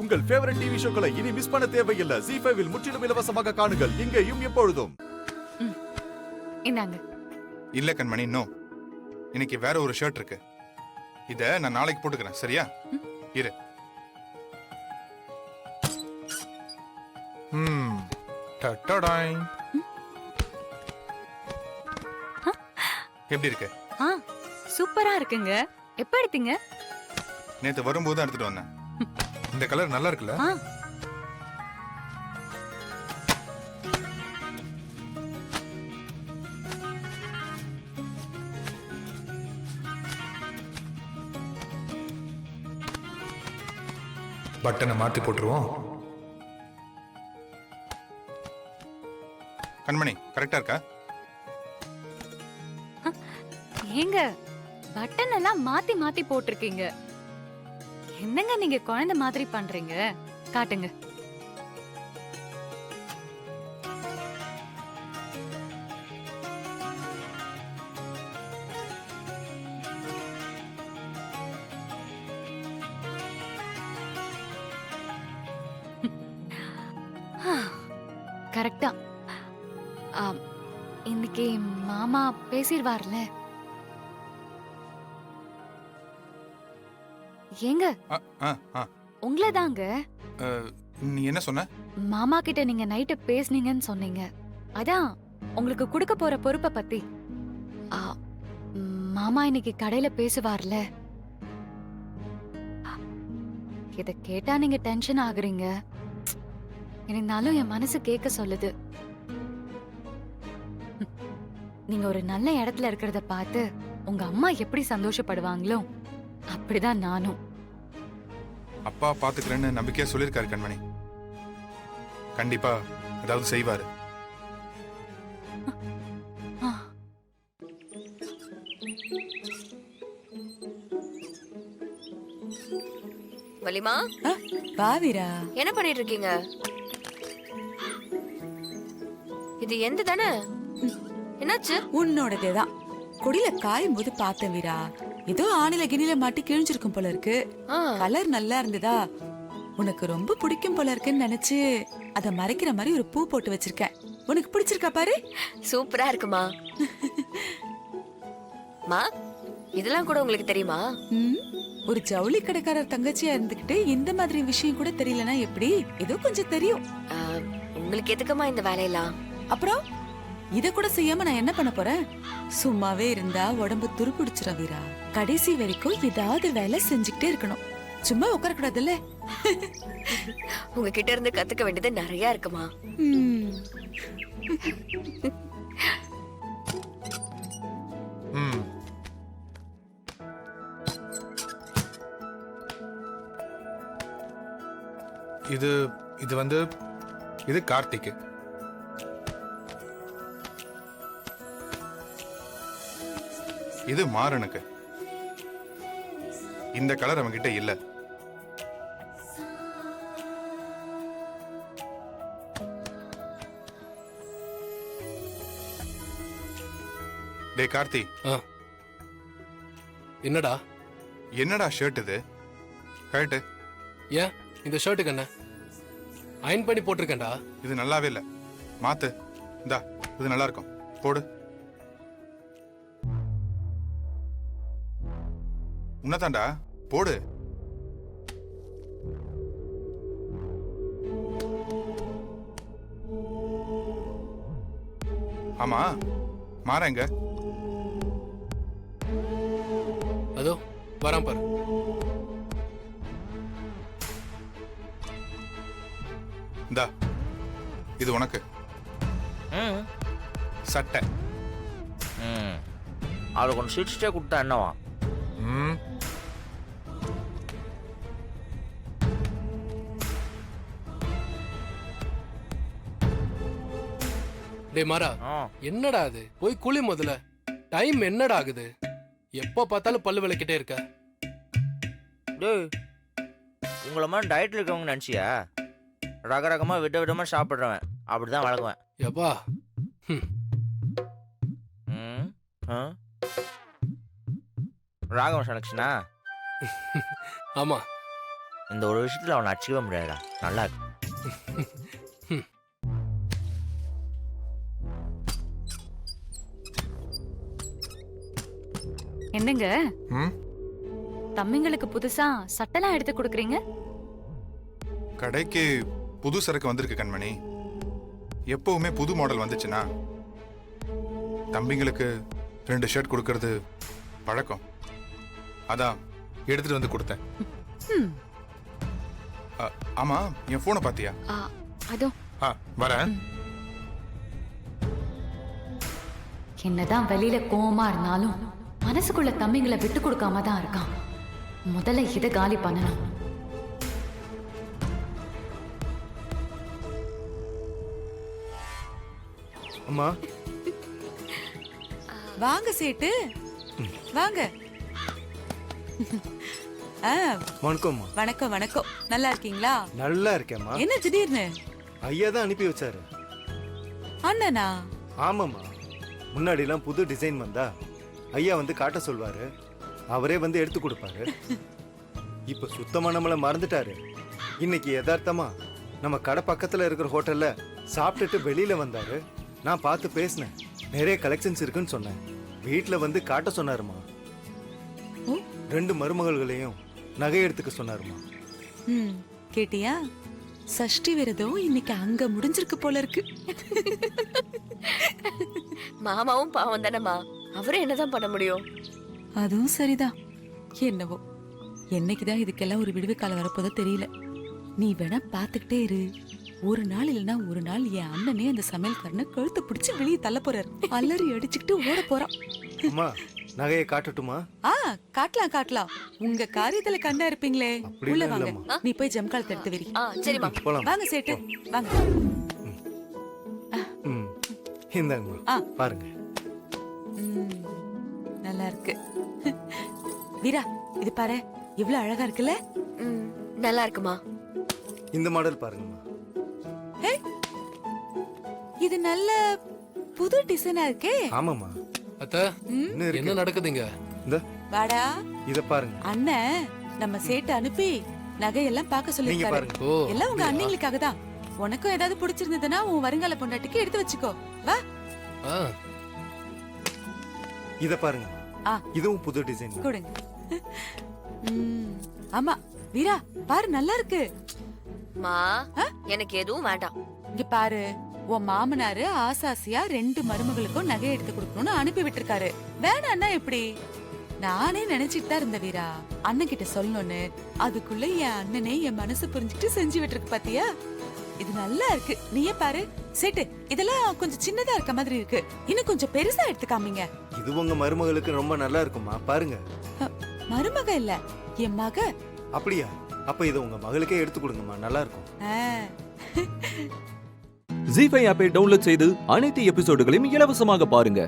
உங்கள் favourite TV ஷோக்களை இனி miss பண்ண தேவையில்லை. ZEE5 இல் முற்றிலும் இலவசமாக காணுங்கள். இங்கேயும் எப்பொழுதும். இந்தாங்க. இல்ல கண்மணி, நோ. இன்னைக்கு வேற ஒரு ஷர்ட் இருக்கு. இத நான் நாளைக்கு போட்டுக்கிறேன், சரியா? இரு. டட்டடாய். எப்படி இருக்கு? சூப்பரா இருக்குங்க. எப்ப எடுத்தீங்க? நேத்து வரும்போது எடுத்துட்டு வந்தேன். இந்த கலர் நல்லா இருக்குல்ல? பட்டனை மாத்தி போட்டுருவோம். கண்மணி கரெக்டா இருக்கா? ஏங்க பட்டன் எல்லாம் மாத்தி மாத்தி போட்டிருக்கீங்க. என்னங்க நீங்க குழந்தை மாதிரி பண்றீங்க? காட்டுங்க. கரெக்டா. இன்னைக்கு மாமா பேசிடுவார்ல. ஏங்க உங்களதாங்க. நீ என்ன சொன்ன? மாமா கிட்ட நீங்க நைட்டு பேசுனீங்கன்னு சொன்னீங்க. அதான் உங்களுக்கு கொடுக்க போற பொறுப்பை பத்தி. மாமா இன்னைக்கு கடையில பேசுவார்ல. இத கேட்டா நீங்க டென்ஷன் ஆகுறீங்க. இருந்தாலும் என் மனசு கேட்க சொல்லுது. நீங்க ஒரு நல்ல இடத்துல இருக்கிறத பார்த்து உங்க அம்மா எப்படி சந்தோஷப்படுவாங்களோ அப்படிதான் நானும். அப்பா பாத்துக்கிறேன்னு நம்பிக்கையா சொல்லிருக்காரு கண்மணி. கண்டிப்பா ஏதாவது செய்வாரு. வலிமா, பாவிரா, என்ன பண்ணிட்டு இருக்கீங்க? இது எந்த தானே? என்னாச்சு? உன்னோடதேதான். கொடியில காயும் போது பார்த்தேன் வீரா. ஏதோ ஆணில கிணில மாட்டி கிழிஞ்சிருக்கும் போல இருக்கு. கலர் நல்லா இருந்ததா, உனக்கு ரொம்ப பிடிக்கும் போல இருக்குன்னு நினைச்சு அத மறைக்கிற மாதிரி ஒரு பூ போட்டு வச்சிருக்கேன். உனக்கு பிடிச்சிருக்கா பாரு. சூப்பரா இருக்குமா. மா, இதெல்லாம் கூட உங்களுக்கு தெரியுமா? ஒரு ஜவுளி கடைக்காரர் தங்கச்சியா இருந்துகிட்டு இந்த மாதிரி விஷயம் கூட தெரியலனா எப்படி? ஏதோ கொஞ்சம் தெரியும். உங்களுக்கு எதுக்குமா இந்த வேலையெல்லாம்? அப்புறம் இத கூட செய்யாம நான் என்ன பண்ண போறேன்? சும்மாவே இருந்தா உடம்பு துருப்பிடிச்சிரும் வீரா. கடைசி வரைக்கும் ஏதாவது வேலை செஞ்சுக்கிட்டே இருக்கணும். சும்மா உட்கார கூடாதுல்ல. உங்ககிட்ட இருந்து கத்துக்க வேண்டியது நிறைய இருக்குமா. இது வந்து இது கார்த்திக். இது மாறனுக்கு. இந்த கலர் அவன் கிட்ட இல்ல. டே கார்த்தி, என்னடா என்னடா ஷர்ட் இது? கரெக்ட். ஏன் இந்த ஷர்ட்டுக்கு என்ன அயன் பண்ணி போட்டிருக்கேன்டா. இது நல்லாவே இல்ல, மாத்து. இந்தா, இது நல்லா இருக்கும், போடு. உன்னதாண்டா, போடு. ஆமா, மாறங்க. அதோ வரான் பாரு. இந்தா, இது உனக்கு சட்டை. அதை கொஞ்சம் சிரிச்சிட்டே கொடுத்தா என்னவா? டே மாறா, என்னடா அது? போய் குளி முதல்ல. டைம் என்னடா ஆகுது? எப்ப பார்த்தாலும் பல்லு விளக்கிட்டே இருக்க. டேய், உங்களை மாதிரி டயட்ல இருக்கவங்க நினைச்சியா? ரகரகமா விட விடமா சாப்பிடுறவன் அப்படிதான் வளர்க்குவேன். எப்பா ராகவன் செலக்ஷனா? ஆமா, இந்த ஒரு விஷயத்துல அவனை அடிச்சுக்கவே முடியாதுடா. நல்லா இருக்கு. என்னங்க ம் தம்பிங்களுக்கு புதுசா சட்டெல்லாம் எடுத்து கொடுக்குறீங்க? கடைக்கு புது சரக்கு வந்திருக்கு கண்மணி. எப்பவுமே புது மாடல் வந்துச்சுன்னா தம்பிங்களுக்கு 2 ஷர்ட் கொடுக்கறது பழக்கம். அதான் எடுத்துட்டு வந்து கொடுத்தேன். ம், ஆமா, என் போனை பாத்தியா? அதோ வரேன். என்னதான் வெளியில கோவமா இருந்தாலும் மனசுக்குள்ள தம்பிங்களை விட்டு கொடுக்காம தான் இருக்கான். முதல்ல இதை காலி பண்ணணும். அம்மா வாங்க சேட்டு, வாங்க. ஆ, வணக்கம்மா. வணக்கம் வணக்கம். நல்லா இருக்கீங்களா? நல்லா இருக்கேம்மா. என்ன திடீர்னு? ஐயா தான் அனுப்பி வச்சாரு. அண்ணனா? ஆமாம்மா. முன்னாடிலாம் புது டிசைன் வந்தா ஐயா வந்து காட்ட சொல்வாரு, அவரே வந்து எடுத்து கொடுப்பாரு. இப்ப சுத்தமா நம்மள மறந்துட்டாரு. இன்னைக்கு யதார்த்தமா நம்ம கடை பக்கத்துல இருக்கிற ஹோட்டல்ல சாப்பிட்டுட்டு வெளியில வந்தாரு. நான் பார்த்து பேசினேன். நிறைய கலெக்ஷன்ஸ் இருக்குன்னு சொன்னேன். வீட்டுல வந்து காட்ட சொன்னாருமா. 2 மருமகள்களையும் நகை எடுத்துக்க சொன்னாருமா. ம், கேட்டியா? சஷ்டி விரதம் இன்னைக்கு அங்க முடிஞ்சிருக்கு போல இருக்கு. மாமாவும் பாவம் தானேம்மா, அவரும் என்னதான் பண்ண முடியும்? அதுவும் சரிதான். என்னவோ என்னைக்குதான் இதுக்கெல்லாம் ஒரு விடுவு காலம் வரப்போதோ தெரியல. நீ வேணா பாத்துக்கிட்டே இரு. ஒரு நாள் இல்லைன்னா ஒரு நாள் என் அண்ணனே அந்த சமையல்காரனை கழுத்தை பிடிச்சு வெளியே தள்ள போறாரு. அலறி அடிச்சுக்கிட்டு ஓட போறான். அம்மா, நகையை காட்டட்டுமா? ஆ, காட்டலாம் காட்டலாம். உங்க காரியத்துல கண்ணா இருப்பீங்களே. அப்படி உள்ள இல்ல, வாங்க. இல்லம்மா. நீ போய் ஜம்காலத்தை எடுத்து விரி. சரிம்மா. போலாம். வாங்க சேட்டு, வாங்க. ம், இந்தாங்கம்மா. ஆ. பாருங்க. ம், நல்லா இருக்கு. வீரா, இது பாரு, இவ்வளவு அழகா இருக்குல்ல? ம், நல்லா இருக்குமா. இந்த மாடல் பாருங்கம்மா. இது நல்ல புது டிசைனா இருக்கே. ஆமாம்மா. அத்த, ம், என்ன இருக்கு? என்ன நடக்குதுங்க? இந்த வாடா. இத பாருங்க. அண்ணன் நம்ம சேட்டு அனுப்பி நகையெல்லாம் பார்க்க நீங்க சொல்லிருக்காரு. பாருங்க. ஓ, எல்லாம் உங்க அப்படியா? அண்ணிங்களுக்காக தான். உனக்கும் ஏதாவது பிடிச்சிருந்ததுன்னா உன் வருங்கால பொண்டாட்டிக்கு எடுத்து வச்சுக்கோ. வா. ஆ, இத பாருங்க. ஆ. இதுவும் புது டிசைன். கொடுங்க. ம், ஆமா வீரா, பாரு நல்லா இருக்கு. மா, எனக்கு எதுவும் வேண்டாம். இங்க பாரு, உன் மாமனாரு ஆசாசியா 2 மருமகளுக்கும் நகை எடுத்து கொடுக்கணும்னு அனுப்பி விட்டுருக்காரு. வேணான்னா எப்படி? நானே நினைச்சிட்டு தான் இருந்த வீரா, அண்ணன் கிட்ட சொல்லணும்னு. அதுக்குள்ள என் அண்ணனே என் மனசு புரிஞ்சுட்டு செஞ்சு விட்டுருக்கு. பாத்தியா? இது நல்லா இருக்கு. நீயே பாரு சேட்டு, இதெல்லாம் கொஞ்சம் சின்னதா இருக்க மாதிரி இருக்கு. இன்னும் கொஞ்சம் பெருசா எடுத்துக்காமீங்க. இது உங்க மருமகளுக்கு ரொம்ப நல்லா இருக்குமா? பாருங்க. மருமக இல்ல, என் மக. அப்படியா? அப்ப இதை உங்க மகளுக்கே எடுத்து கொடுங்கம்மா, நல்லா இருக்கும். ஜீ5 ஆப்பை டவுன்லோட் செய்து அனைத்து எபிசோடுகளையும் இலவசமாக பாருங்க.